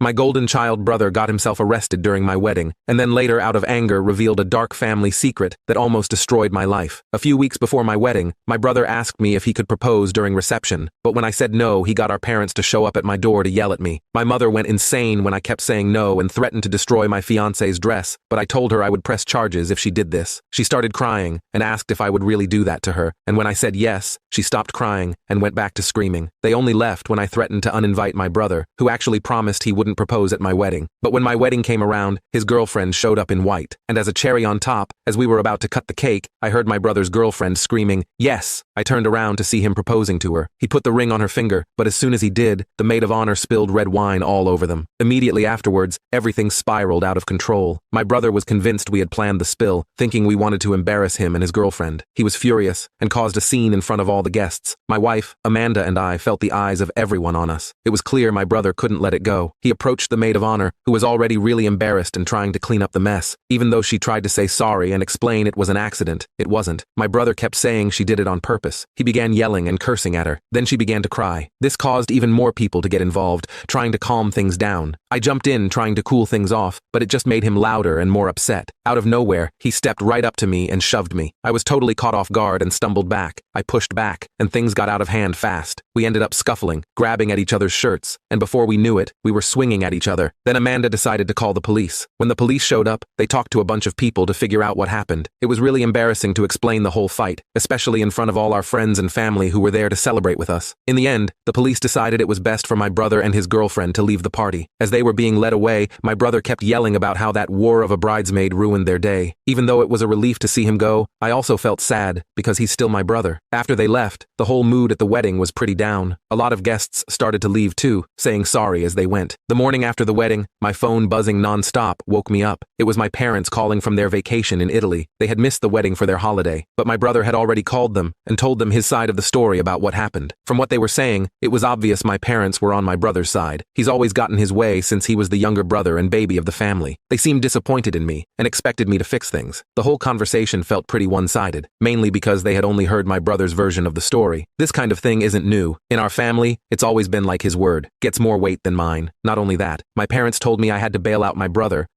My golden child brother got himself arrested during my wedding, and then later out of anger revealed a dark family secret that almost destroyed my life. A few weeks before my wedding, my brother asked me if he could propose during reception, but when I said no, he got our parents to show up at my door to yell at me. My mother went insane when I kept saying no and threatened to destroy my fiancé's dress, but I told her I would press charges if she did this. She started crying and asked if I would really do that to her, and when I said yes, she stopped crying and went back to screaming. They only left when I threatened to uninvite my brother, who actually promised he wouldn't propose at my wedding. But when my wedding came around, his girlfriend showed up in white, and as a cherry on top, as we were about to cut the cake, I heard my brother's girlfriend screaming, "Yes!" I turned around to see him proposing to her. He put the ring on her finger, but as soon as he did, the maid of honor spilled red wine all over them. Immediately afterwards, everything spiraled out of control. My brother was convinced we had planned the spill, thinking we wanted to embarrass him and his girlfriend. He was furious and caused a scene in front of all the guests. My wife, Amanda, and I felt the eyes of everyone on us. It was clear my brother couldn't let it go. He approached the maid of honor, who was already really embarrassed and trying to clean up the mess. Even though she tried to say sorry and explain it was an accident, it wasn't. My brother kept saying she did it on purpose. He began yelling and cursing at her. Then she began to cry. This caused even more people to get involved, trying to calm things down. I jumped in trying to cool things off, but it just made him louder and more upset. Out of nowhere, he stepped right up to me and shoved me. I was totally caught off guard and stumbled back. I pushed back, and things got out of hand fast. We ended up scuffling, grabbing at each other's shirts, and before we knew it, we were swinging at each other. Then Amanda decided to call the police. When the police showed up, they talked to a bunch of people to figure out what happened. It was really embarrassing to explain the whole fight, especially in front of all our friends and family who were there to celebrate with us. In the end, the police decided it was best for my brother and his girlfriend to leave the party. As they were being led away, my brother kept yelling about how that war of a bridesmaid ruined their day. Even though it was a relief to see him go, I also felt sad because he's still my brother. After they left, the whole mood at the wedding was pretty down. A lot of guests started to leave too, saying sorry as they went. The morning after the wedding, my phone buzzing non-stop woke me up. It was my parents calling from their vacation in Italy. They had missed the wedding for their holiday, but my brother had already called them and told them his side of the story about what happened. From what they were saying, it was obvious my parents were on my brother's side. He's always gotten his way since he was the younger brother and baby of the family. They seemed disappointed in me and expected me to fix things. The whole conversation felt pretty one-sided, mainly because they had only heard my brother's version of the story. This kind of thing isn't new. In our family, it's always been like his word gets more weight than mine. Not only that, my parents told me I had to bail out my brother